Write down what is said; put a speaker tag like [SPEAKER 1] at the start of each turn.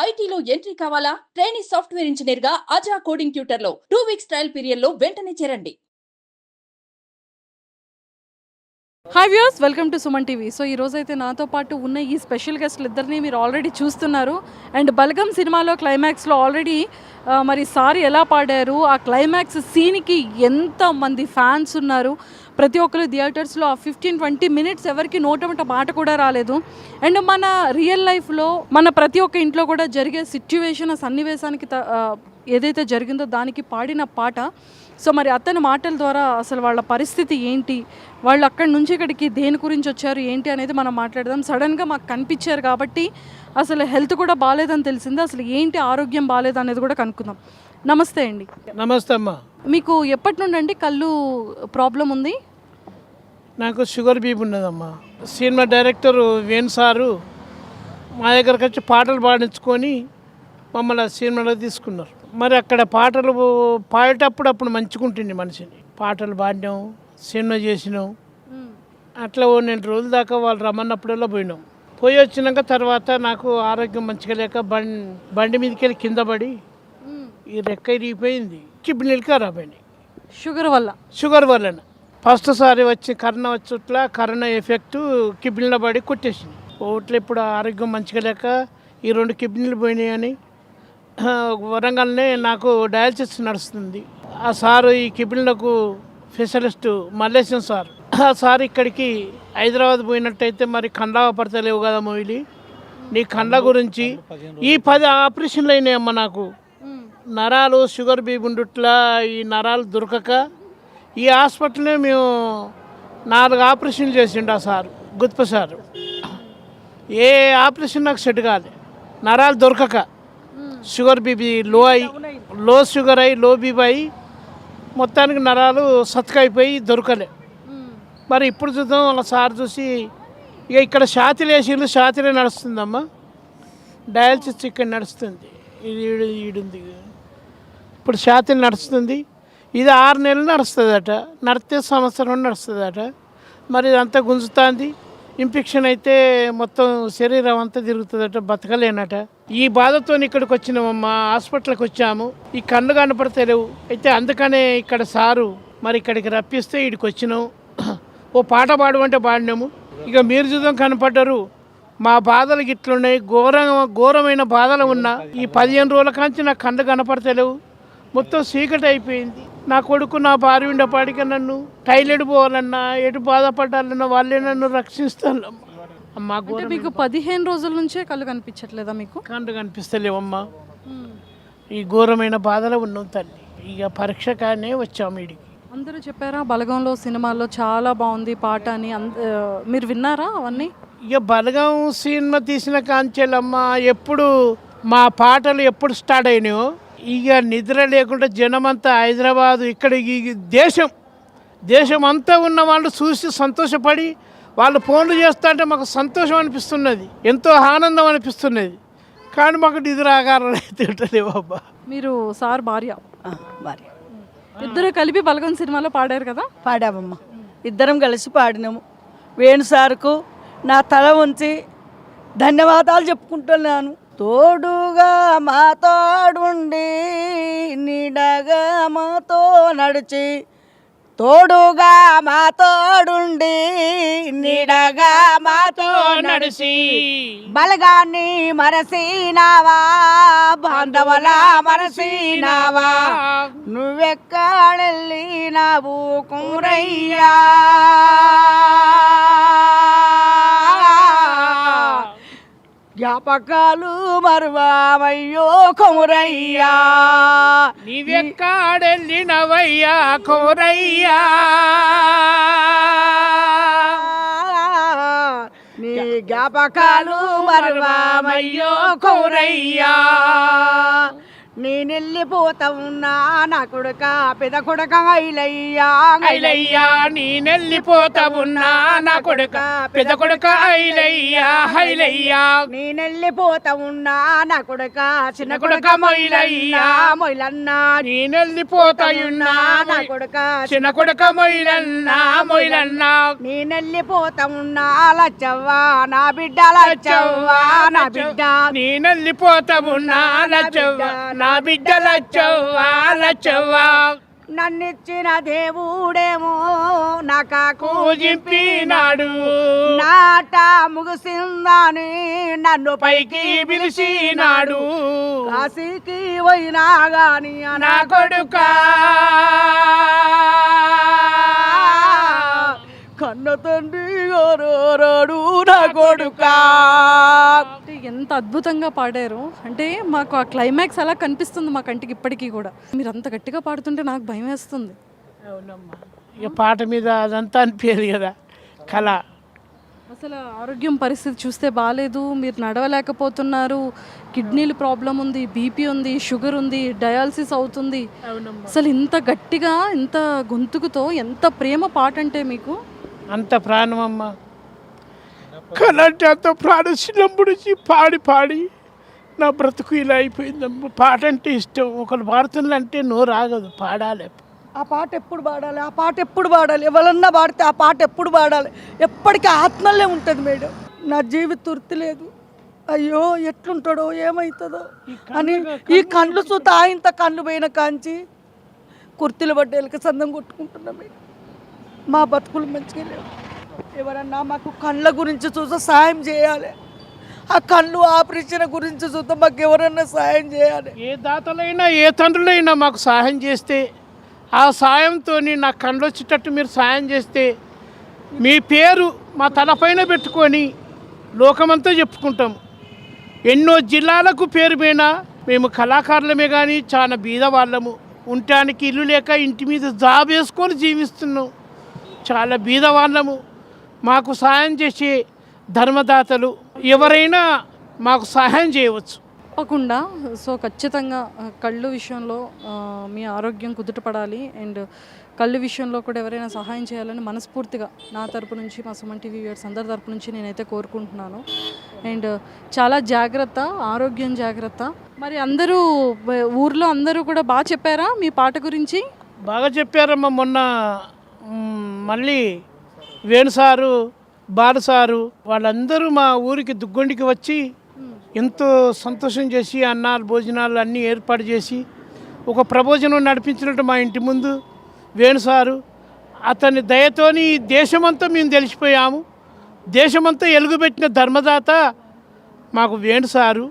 [SPEAKER 1] ఐటీలో ఎంట్రీ కావాలా? Trainee software engineer గా అజా కోడింగ్ ట్యూటర్ లో 2 వీక్స్ ట్రయల్ పీరియడ్ లో వెంటనే చేరండి.
[SPEAKER 2] Hi viewers, welcome to Suman TV. So ఈ రోజైతే నాతో పాటు ఉన్న ఈ స్పెషల్ గెస్ట్లు ఇద్దరిని మీరు ఆల్రెడీ చూస్తున్నారు. అండ్ బలగం సినిమాలో క్లైమాక్స్లో ఆల్రెడీ మరి సార్ ఎలా పాడారు, ఆ క్లైమాక్స్ సీన్కి ఎంతమంది ఫ్యాన్స్ ఉన్నారు. ప్రతి ఒక్కరు థియేటర్స్లో ఆ 15-20 మినిట్స్ ఎవరికి నోటమట మాట కూడా రాలేదు. అండ్ మన రియల్ లైఫ్లో మన ప్రతి ఒక్క ఇంట్లో కూడా జరిగే సిచ్యువేషన్, ఆ సన్నివేశానికి ఏదైతే జరిగిందో దానికి పాడిన పాట. సో మరి అతని మాటల ద్వారా అసలు వాళ్ళ పరిస్థితి ఏంటి, వాళ్ళు అక్కడి నుంచి ఇక్కడికి దేని గురించి వచ్చారు ఏంటి అనేది మనం మాట్లాడదాం. సడన్గా మాకు కనిపించారు కాబట్టి అసలు హెల్త్ కూడా బాగాలేదని తెలిసింది. అసలు ఏంటి ఆరోగ్యం బాగాలేదు అనేది కూడా కనుక్కుందాం. నమస్తే అండి.
[SPEAKER 3] నమస్తే అమ్మా.
[SPEAKER 2] మీకు ఎప్పటి నుండి అండి కళ్ళు ప్రాబ్లం ఉంది?
[SPEAKER 3] నాకు షుగర్ బీపీ ఉన్నదమ్మా. సినిమా డైరెక్టర్ వేణు సారు మా దగ్గరకు వచ్చి పాటలు పాడించుకొని మమ్మల్ని సినిమాలో తీసుకున్నారు. మరి అక్కడ పాటలు పాడేటప్పుడు అప్పుడు మంచుకుంటుంది మనిషిని. పాటలు పాడినాం, సినిమా చేసినాం. అట్లా 2 రోజుల దాకా వాళ్ళు రమ్మన్నప్పుడల్లా పోయినాం. పోయి వచ్చినాక తర్వాత నాకు ఆరోగ్యం మంచిగా లేక బండి మీదకి వెళ్ళి కింద పడి ఈ రెక్క ఇరిగిపోయింది. కిడ్నీలు ఖరాబ్ అయినాయి షుగర్ వలన. ఫస్ట్ సారి వచ్చి కరోనా వచ్చేట్లా కరోనా ఎఫెక్ట్ కిడ్నీలో పడి కొట్టేసింది. ఓట్లు ఇప్పుడు ఆరోగ్యం మంచిగా లేక ఈ 2 కిడ్నీలు పోయినాయని వరంగల్నే నాకు డయాలసిస్ నడుస్తుంది. ఆ సారు ఈ కిడ్నీలకు స్పెషలిస్టు మల్లేశం సార్. ఆ సార్ ఇక్కడికి హైదరాబాద్ పోయినట్టయితే మరి కండ్లా పడతలేవు కదా మొయిలి, నీ కండ్ల గురించి ఈ 10 ఆపరేషన్లు అయినాయమ్మ. నాకు నరాలు షుగర్ బీపీ ఉండుట్లా ఈ నరాలు దొరకక ఈ హాస్పిటల్నే మేము 4 ఆపరేషన్లు చేసిండు ఆ సారు, గుత్ప సారు. ఏ ఆపరేషన్ నాకు సెట్ కాలే, నరాలు దొరకక. షుగర్ బీపీ లో షుగర్ అయ్యి లో బీపీ అయ్యి మొత్తానికి నరాలు సత్కైపోయి దొరకలే. మరి ఇప్పుడు చూద్దాం వాళ్ళ సార్ చూసి ఇక ఇక్కడ ఛాతీలు వేసిండు, ఛాతీలే నడుస్తుందమ్మా. డయాలసిస్ ఇక్కడ నడుస్తుంది, ఈడుంది ఇప్పుడు ఛాతీలు నడుస్తుంది. ఇది 6 నెలలు నడుస్తుందట, నడితే సంవత్సరం నడుస్తుందట. మరి ఇదంతా గుంజుతుంది. ఇన్ఫెక్షన్ అయితే మొత్తం శరీరం అంతా తిరుగుతుందట, బతకలేనట. ఈ బాధతో ఇక్కడికి వచ్చినామమ్మా, హాస్పిటల్కి వచ్చాము. ఈ కళ్ళు కనపడతలేవు. అయితే అందుకనే ఇక్కడ సారు మరి ఇక్కడికి రప్పిస్తే ఇక్కడికి వచ్చినాము. ఓ పాట పాడమంటే పాడినాము. ఇక మీరు చూద్దాం కనపడ్డారు. మా బాధలు ఇట్లున్నాయి, ఘోరమైన బాధలు ఉన్నా. ఈ 15 రోజుల కాంచి నా కళ్ళు కనపడతలేవు, మొత్తం చీకటి అయిపోయింది. నా కొడుకు నా భార్య ఉండేపాటికి నన్ను టైలెట్ పోవాలన్నా ఎటు బాధపడాలన్నా వాళ్ళే నన్ను రక్షిస్తాను అమ్మా.
[SPEAKER 2] మీకు 15 రోజుల నుంచే కళ్ళు కనిపించట్లేదా? మీకు
[SPEAKER 3] కళ్ళు కనిపిస్తలేవమ్మా. ఈ ఘోరమైన బాధలో ఉన్నాం తల్లి. ఇక పరీక్ష కానీ వచ్చాము ఇడికి.
[SPEAKER 2] అందరూ చెప్పారా బలగంలో సినిమాల్లో చాలా బాగుంది పాట అని? మీరు విన్నారా అవన్నీ?
[SPEAKER 3] ఇక బలగం సినిమా తీసిన కాంచెలమ్మా, ఎప్పుడు మా పాటలు ఎప్పుడు స్టార్ట్ అయినాయో ఇక నిద్ర లేకుండా జనమంతా హైదరాబాదు ఇక్కడ ఈ దేశం అంతా ఉన్న వాళ్ళు చూసి సంతోషపడి వాళ్ళు ఫోన్లు చేస్తా అంటే మాకు సంతోషం అనిపిస్తున్నది, ఎంతో ఆనందం అనిపిస్తున్నది. కానీ మాకు నిద్ర ఆకారం అయితే ఉంటలేవు అబ్బా.
[SPEAKER 2] మీరు సార్ భార్య ఇద్దరు కలిపి బలగం సినిమాలో పాడారు కదా?
[SPEAKER 4] పాడామమ్మా, ఇద్దరం కలిసి పాడినాము. వేణు సార్కు నా తల ఉంచి ధన్యవాదాలు చెప్పుకుంటున్నాను. తోడుగా మా తోడుండి నీడగా మాతో నడిచి, తోడుగా మా తోడుండి నీడగా మాతో నడిచి, బలగాన్ని మరసినావా బాంధవలా మరసినావా, నువ్వెక్కడెళ్ళినావు కుమరయ్యా, జ్ఞాపకాలు మరువావయ్యో కుమరయ్యా,
[SPEAKER 3] నీవెక్కడెళ్ళినవయ్యా కుమరయ్యా,
[SPEAKER 4] నీ జ్ఞాపకాలు మరువావయ్యో కుమరయ్యా, నేనెళ్ళిపోతా ఉన్నా నా కొడుక పెద కొడుక ఐలయ్యా
[SPEAKER 3] ఐలయ్యా నేనెళ్ళిపోతా ఉన్నా నా కొడుక పెద్ద కొడుక ఐలయ్యా ఐలయ్యా
[SPEAKER 4] నేనెళ్ళిపోతా ఉన్నా నా కొడుక చిన్న కొడుక
[SPEAKER 3] మొయిలయ్యా
[SPEAKER 4] మొయిలన్న
[SPEAKER 3] నేనెళ్ళిపోతా ఉన్నా
[SPEAKER 4] నా కొడుక
[SPEAKER 3] చిన్న కొడుక మొయిలన్నా మొయిలన్నా
[SPEAKER 4] నేనెళ్ళిపోతా ఉన్నా లచ్చవ్వా నా బిడ్డ లచ్చవ్వా నా బిడ్డ
[SPEAKER 3] నేనెళ్ళిపోతా ఉన్నా లచ్చవ్వ నా బిడ్డ లచ్చవ్వా లచ్చవ్వా
[SPEAKER 4] నన్నిచ్చిన దేవుడేమో నా కాకు
[SPEAKER 3] పూజింపినాడు
[SPEAKER 4] నాట ముగిసిందని నన్ను
[SPEAKER 3] పైకి పిలిచినాడు
[SPEAKER 4] కాశీకి పోయినా గాని
[SPEAKER 3] నా కొడుక
[SPEAKER 4] కన్న తండ్రి గారు నా కొడుక
[SPEAKER 2] అంటే ఎంత అద్భుతంగా పాడారు అంటే మాకు ఆ క్లైమాక్స్ అలా కనిపిస్తుంది మా కంటికి ఇప్పటికీ కూడా మీరు అంత గట్టిగా పాడుతుంటే నాకు భయం వేస్తుంది.
[SPEAKER 3] అవునమ్మా ఇక పాట మీద అదంతా అనిపించదు కదా కళ.
[SPEAKER 2] అసలు ఆరోగ్యం పరిస్థితి చూస్తే బాగాలేదు, మీరు నడవలేకపోతున్నారు, కిడ్నీలు ప్రాబ్లం ఉంది, బీపీ ఉంది, షుగర్ ఉంది, డయాలసిస్ అవుతుంది. అసలు ఇంత గట్టిగా ఇంత గొంతుకుతో ఎంత ప్రేమ పాట అంటే మీకు
[SPEAKER 3] అంత ప్రాణమమ్మ. కళ అంటే అంత ప్రాణం చిన్నప్పుడు నుంచి పాడి పాడి నా బ్రతుకు ఇలా అయిపోయిందమ్మ. పాట అంటే ఇష్టం. ఒకరు పాడుతుందంటే నోరు ఆగదు, పాడాలి.
[SPEAKER 4] ఆ పాట ఎప్పుడు పాడాలి, ఆ పాట ఎప్పుడు పాడాలి, ఎవరన్నా పాడితే ఆ పాట ఎప్పుడు పాడాలి, ఎప్పటికీ ఆత్మలే ఉంటుంది మేడం. నా జీవిత వృత్తి లేదు, అయ్యో ఎట్లుంటాడో ఏమవుతుందో అని ఈ కళ్ళు చూత ఇంత కళ్ళు పోయిన కాంచి కుర్తీలు పడ్డేళ్ళకి సందం కొట్టుకుంటున్నాం మేడం. మా బతుకులు మంచిగా లేవు. ఎవరన్నా మాకు కళ్ళ గురించి చూస్తే సాయం చేయాలి, ఆ కళ్ళు ఆపరేషన్ గురించి చూస్తే మాకు ఎవరన్నా సాయం చేయాలి.
[SPEAKER 3] ఏ దాతలైనా ఏ తండ్రులైనా మాకు సహాయం చేస్తే ఆ సాయంతో నా కళ్ళు వచ్చేటట్టు మీరు సాయం చేస్తే మీ పేరు మా తలపైన పెట్టుకొని లోకమంతా చెప్పుకుంటాము. ఎన్నో జిల్లాలకు పేరు పైన మేము కళాకారులమే కానీ చాలా బీద వాళ్ళము. ఉండటానికి ఇల్లు లేక ఇంటి మీద జాబ్ వేసుకొని జీవిస్తున్నాం. చాలా బీద వాళ్ళము. మాకు సహాయం చేసే ధర్మదాతలు ఎవరైనా మాకు సహాయం చేయవచ్చు.
[SPEAKER 2] తప్పకుండా. సో ఖచ్చితంగా కళ్ళు విషయంలో మీ ఆరోగ్యం కుదుటపడాలి అండ్ కళ్ళు విషయంలో కూడా ఎవరైనా సహాయం చేయాలని మనస్ఫూర్తిగా నా తరపు నుంచి మా సుమన్ టీవీ వ్యూవర్స్ అందరి తరపు నుంచి నేనైతే కోరుకుంటున్నాను. అండ్ చాలా జాగ్రత్త, ఆరోగ్యం జాగ్రత్త. మరి అందరూ ఊర్లో అందరూ కూడా బాగా చెప్పారా మీ పాట గురించి?
[SPEAKER 3] బాగా చెప్పారమ్మా. మొన్న మళ్ళీ వేణు సారు, బాలు సారు వాళ్ళందరూ మా ఊరికి దుగ్గొండికి వచ్చి ఎంతో సంతోషం చేసి అన్నాలు భోజనాలు అన్నీ ఏర్పాటు చేసి ఒక ప్రబోజనం నడిపించినట్టు మా ఇంటి ముందు వేణు సారు అతని దయతోని దేశమంతా మేము తెలిసిపోయాము. దేశమంతా ఎలుగుబెట్టిన ధర్మదాత మాకు వేణు సారు.